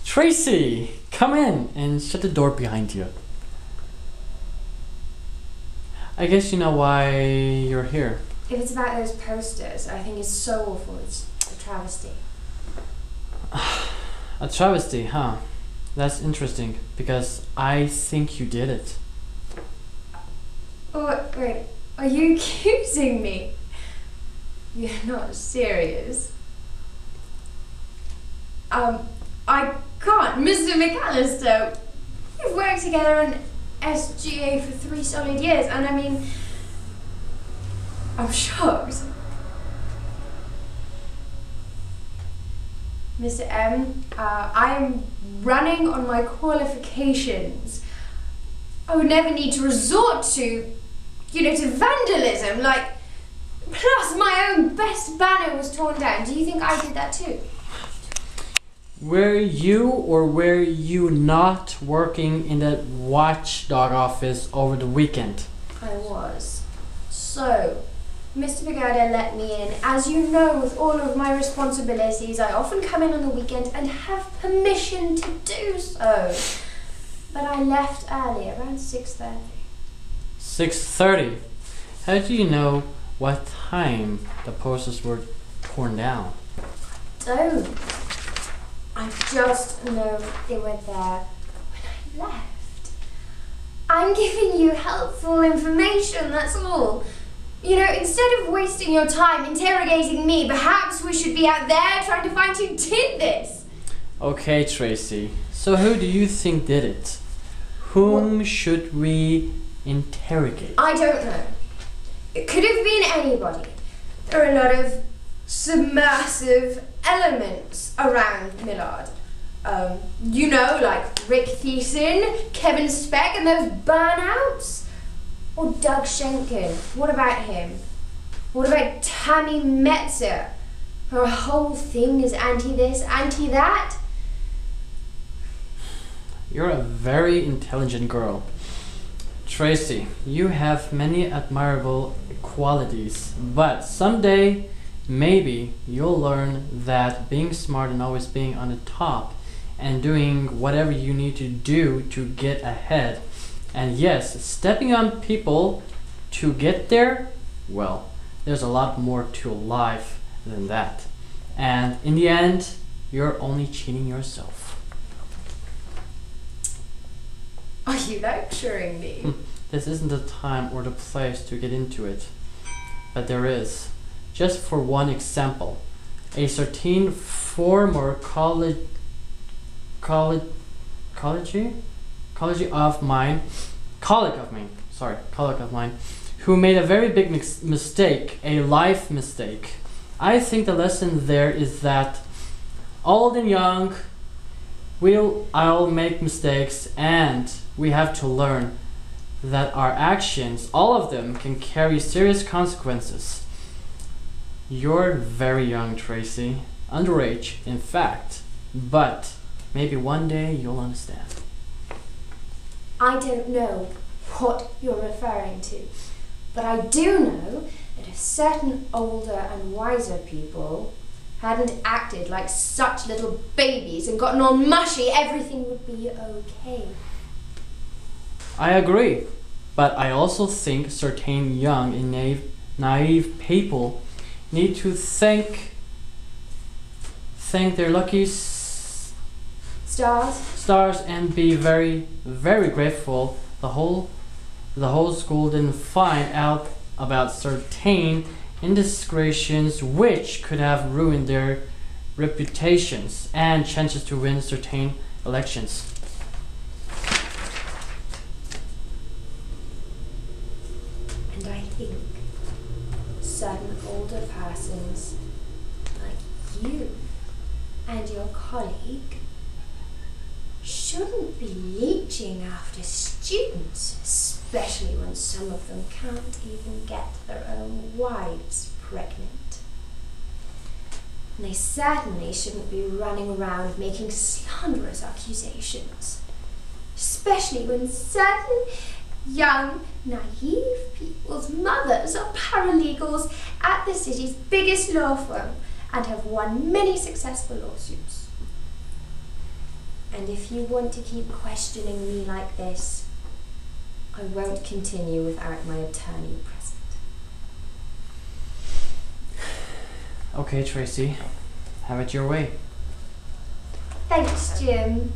Tracy, come in and shut the door behind you. I guess you know why you're here. If it's about those posters, I think it's so awful. It's a travesty. A travesty, huh? That's interesting because I think you did it. Oh, wait. Are you accusing me? You're not serious. I can't. Mr. McAllister, we've worked together on SGA for 3 solid years, and I mean, I'm shocked. Mr. M, I am running on my qualifications. I would never need to resort to, to vandalism, plus my own best banner was torn down. Do you think I did that too? Were you or were you not working in that watchdog office over the weekend? I was. So, Mr. Pagoda let me in. As you know, with all of my responsibilities, I often come in on the weekend and have permission to do so. But I left early, around 6:30. 6:30? How do you know what time the posters were torn down? Don't. I just know they were there when I left. I'm giving you helpful information, that's all. Instead of wasting your time interrogating me, perhaps we should be out there trying to find who did this. Okay, Tracy. So who do you think did it? Whom should we interrogate? I don't know. It could have been anybody. There are a lot of submersive elements around Millard. Like Rick Thiessen, Kevin Speck, and those burnouts. Or Doug Schenken. What about him? What about Tammy Metzer? Her whole thing is anti-this, anti-that. You're a very intelligent girl. Tracy, you have many admirable qualities, but someday, maybe you'll learn that being smart and always being on the top and doing whatever you need to do to get ahead. And yes, stepping on people to get there, well, there's a lot more to life than that. And in the end, you're only cheating yourself. Are you lecturing me? This isn't the time or the place to get into it. But there is. Just for one example, a certain former colleague of mine, who made a very big mistake, a life mistake. I think the lesson there is that old and young, we'll all make mistakes, and we have to learn that our actions, all of them, can carry serious consequences. You're very young, Tracy. Underage, in fact. But maybe one day you'll understand. I don't know what you're referring to, but I do know that if certain older and wiser people hadn't acted like such little babies and gotten all mushy, everything would be okay. I agree, but I also think certain young and naive people need to thank their lucky stars and be very, very grateful the whole school didn't find out about certain indiscretions which could have ruined their reputations and chances to win certain elections. And I think certain older persons like you and your colleague shouldn't be leeching after students, especially when some of them can't even get their own wives pregnant. And they certainly shouldn't be running around making slanderous accusations, especially when certain young, naive people's mothers are paralegals at the city's biggest law firm and have won many successful lawsuits. And if you want to keep questioning me like this, I won't continue without my attorney present. Okay, Tracy. Have it your way. Thanks, Jim.